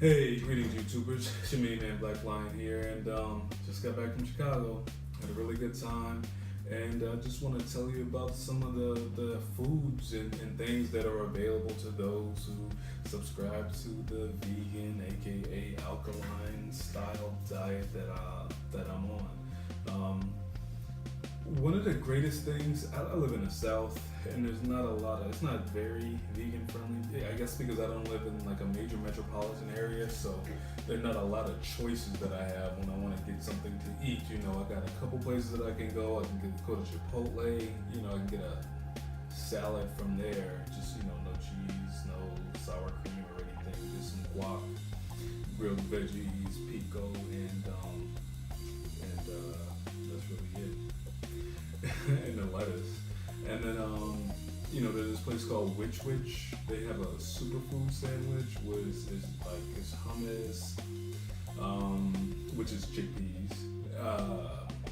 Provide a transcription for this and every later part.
Hey, greetings YouTubers, it's your main man Black Lion here, and just got back from Chicago, had a really good time, and just want to tell you about some of the foods and things that are available to those who subscribe to the vegan, aka alkaline style diet that I'm on. One of the greatest things, I live in the South, and there's not a lot of, it's not very vegan friendly. I guess because I don't live in like a major metropolitan area, so there's not a lot of choices that I have when I want to get something to eat. You know, I got a couple places that I can go. I can go to Chipotle, you know, I can get a salad from there. Just, you know, no cheese, no sour cream or anything, just some guac, grilled veggies, pico, and that's really it. And the lettuce. And then, you know, there's this place called Witch. They have a superfood sandwich, which is like, it's hummus, which is chickpeas.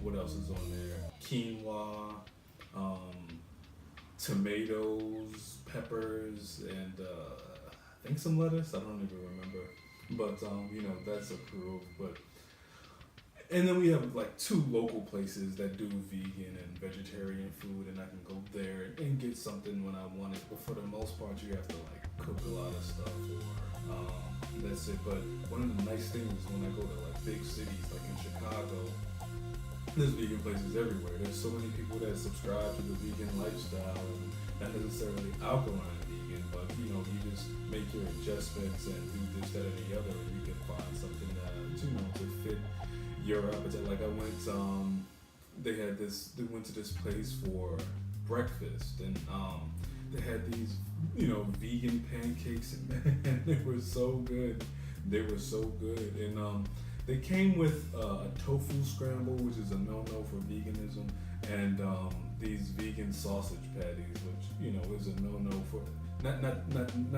What else is on there? Quinoa, tomatoes, peppers, and I think some lettuce. I don't even remember. But, you know, that's approved. And then we have like two local places that do vegan and vegetarian food, and I can go there and get something when I want it. But for the most part, you have to like cook a lot of stuff, or that's it. But one of the nice things is when I go to like big cities, like in Chicago, there's vegan places everywhere. There's so many people that subscribe to the vegan lifestyle, and not necessarily alkaline vegan, but you know, you just make your adjustments and do this, that, and the other, and you can find something that you know to fit your appetite. Like I went, they went to this place for breakfast, and they had these, you know, vegan pancakes, and man, they were so good. They were so good, and they came with a tofu scramble, which is a no-no for veganism, and these vegan sausage patties, which you know is a no-no for not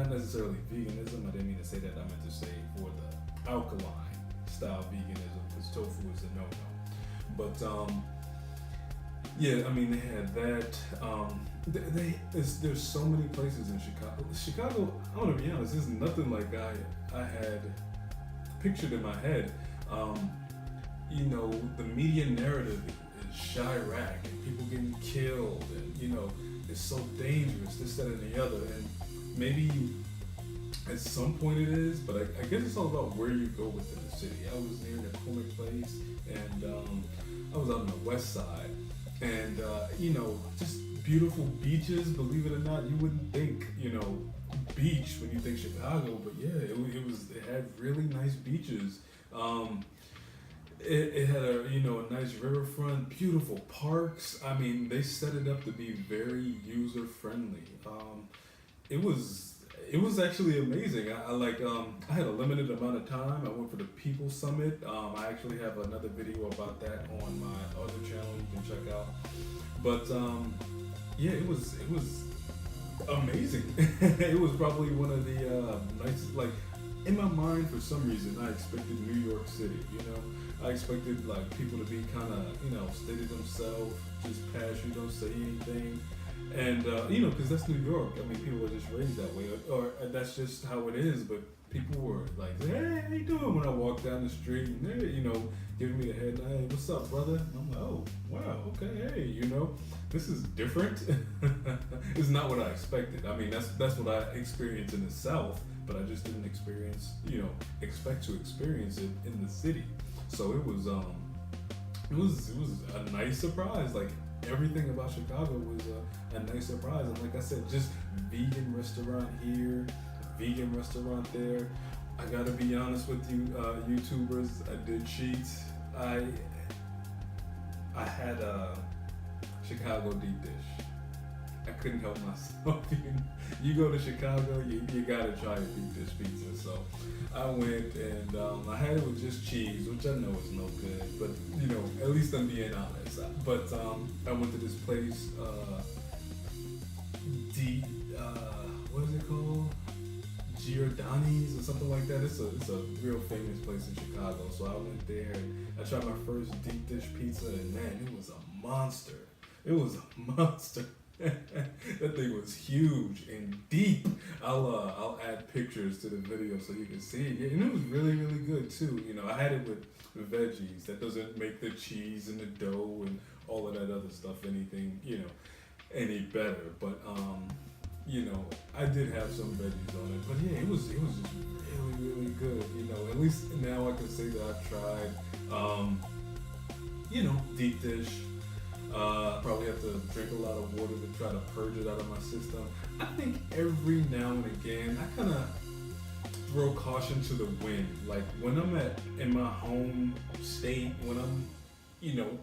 necessarily veganism. I didn't mean to say that. I meant to say for the alkaline style veganism, because tofu is a no-no. But yeah, I mean, they had that. There's so many places in Chicago. Chicago, I want to be honest, is nothing like I had pictured in my head. You know, the media narrative is Chirac and people getting killed, and you know, it's so dangerous, this, that, and the other. And maybe at some point it is, but I guess it's all about where you go within the city. I was near the corner place, and I was out on the west side, and you know, just beautiful beaches. Believe it or not, you wouldn't think, you know, beach when you think Chicago, but yeah, it had really nice beaches. It had a nice riverfront, beautiful parks. I mean, they set it up to be very user friendly. It was actually amazing. I had a limited amount of time. I went for the People Summit. I actually have another video about that on my other channel you can check out. But yeah, it was amazing. It was probably one of the nicest. Like in my mind, for some reason, I expected New York City. You know, I expected like people to be kind of, you know, stay to themselves, just pass you, don't say anything. And, you know, because that's New York. I mean, people are just raised that way, or that's just how it is. But people were like, hey, how you doing when I walk down the street? And they're, you know, giving me the head, hey, what's up, brother? And I'm like, oh, wow, okay, hey, you know, this is different. It's not what I expected. I mean, that's what I experienced in the South, but I just didn't expect to experience it in the city. So it was a nice surprise. Like, everything about Chicago was a nice surprise. And like I said, just vegan restaurant here, vegan restaurant there. I gotta be honest with you, YouTubers, I did cheat. I had a Chicago deep dish. I couldn't help myself. You go to Chicago, you gotta try a deep dish pizza. So I went, and I had it with just cheese, which I know is no good, but you know, at least I'm being honest. But I went to this place, what is it called? Giordani's or something like that. It's a real famous place in Chicago. So I went there and I tried my first deep dish pizza, and man, it was a monster. It was a monster. That thing was huge and deep. I'll add pictures to the video so you can see it. Yeah, and it was really really good too. You know, I had it with veggies. That doesn't make the cheese and the dough and all of that other stuff anything any better. But I did have some veggies on it. But yeah, it was just really really good. At least now I can say that I've tried. Deep dish. Probably have to drink a lot of water to try to purge it out of my system. I think every now and again, I kind of throw caution to the wind. Like when I'm in my home state, when I'm,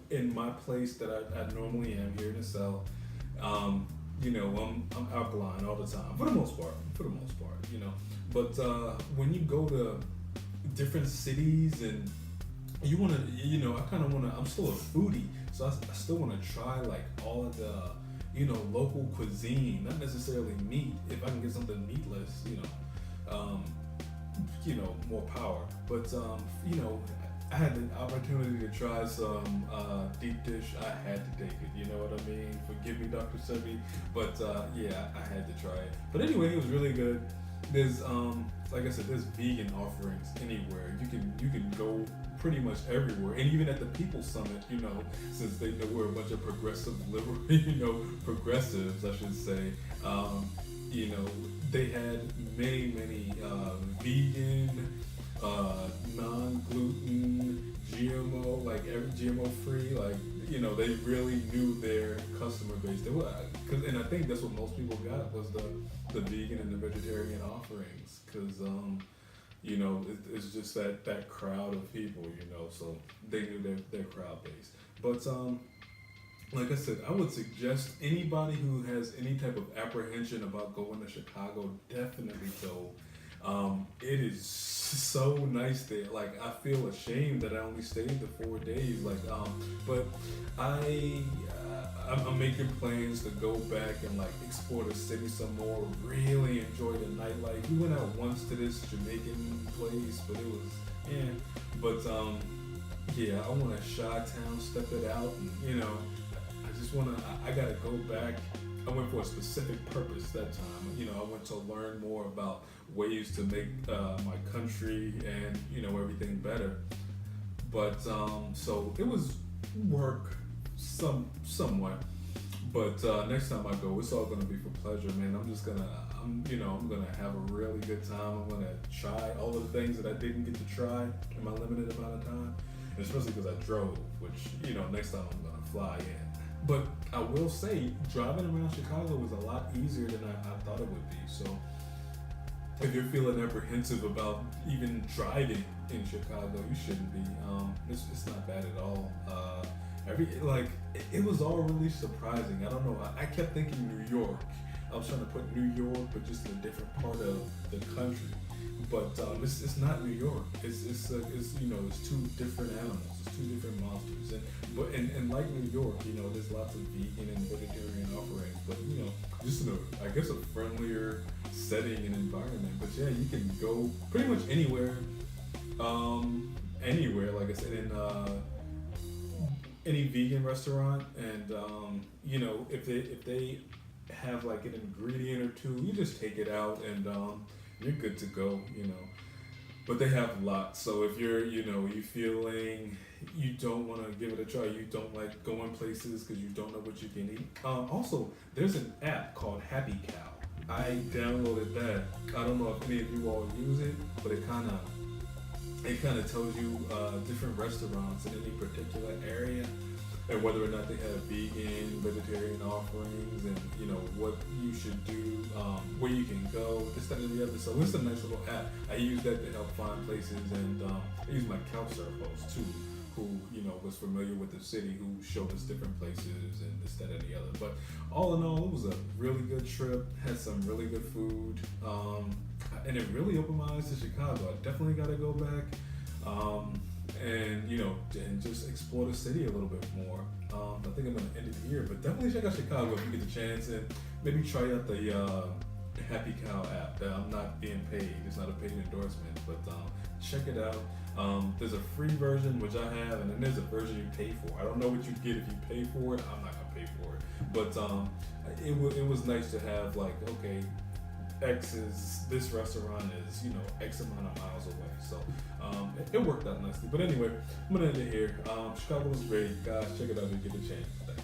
in my place that I normally am here in the South, I'm alkaline all the time for the most part. But when you go to different cities and you want to, I kind of want to. I'm still a foodie, so I still want to try like all of the, local cuisine. Not necessarily meat. If I can get something meatless, more power. But I had the opportunity to try some deep dish. I had to take it. You know what I mean? Forgive me, Dr. Sebi, but yeah, I had to try it. But anyway, it was really good. There's like I said, there's vegan offerings anywhere. You can go pretty much everywhere, and even at the People's Summit, since they know we're a bunch of progressive progressives, I should say. They had many vegan, non-gluten, GMO, like every GMO free, like they really knew their customer base. And I think that's what most people got was the vegan and the vegetarian offerings, because it's just that crowd of people, so they knew their crowd base. But like I said, I would suggest anybody who has any type of apprehension about going to Chicago, definitely go. It is so nice there. Like, I feel ashamed that I only stayed the 4 days. But I'm making plans to go back and explore the city some more. Really enjoy the nightlife. We went out once to this Jamaican place, but it was But yeah, I want to Chi-Town, step it out, and I just want to. I gotta go back. I went for a specific purpose that time. I went to learn more about ways to make my country and everything better. But so it was work somewhat. But next time I go, it's all gonna be for pleasure, man. I'm gonna have a really good time. I'm gonna try all of the things that I didn't get to try in my limited amount of time, and especially because I drove. Which next time I'm gonna fly in. But I will say, driving around Chicago was a lot easier than I thought it would be. So if you're feeling apprehensive about even driving in Chicago, you shouldn't be. It's not bad at all. It was all really surprising. I don't know. I kept thinking New York. I was trying to put New York, but just in a different part of the country. But it's not New York. It's two different animals. It's two different monsters. And like New York, there's lots of vegan and vegetarian offerings. But just in a friendlier setting and environment. But yeah, you can go pretty much anywhere. Anywhere, like I said, in any vegan restaurant, and if they have an ingredient or two, you just take it out and you're good to go. But they have lots. So if you're you feeling you don't want to give it a try, you don't like going places because you don't know what you can eat. Also, there's an app called Happy Cow. I downloaded that. I don't know if any of you all use it, but it kind of tells you different restaurants in any particular area, and whether or not they have vegan, vegetarian offerings, and what you should do, where you can go, this, that, and the other. So it's a nice little app. I use that to help find places, and I use my couchsurf host too, who was familiar with the city, who showed us different places and this, that, and the other. But all in all, it was a really good trip. Had some really good food, and it really opened my eyes to Chicago. I definitely got to go back. And just explore the city a little bit more. I think I'm gonna end it here, but definitely check out Chicago if you get the chance, and maybe try out the Happy Cow app. I'm not being paid; it's not a paid endorsement, but check it out. There's a free version which I have, and then there's a version you pay for. I don't know what you get if you pay for it. I'm not gonna pay for it, but it was nice to have like, okay, this restaurant is, X amount of miles away. So it worked out nicely. But anyway, I'm gonna end it here. Chicago was great, guys. Check it out if you get a chance. Thanks.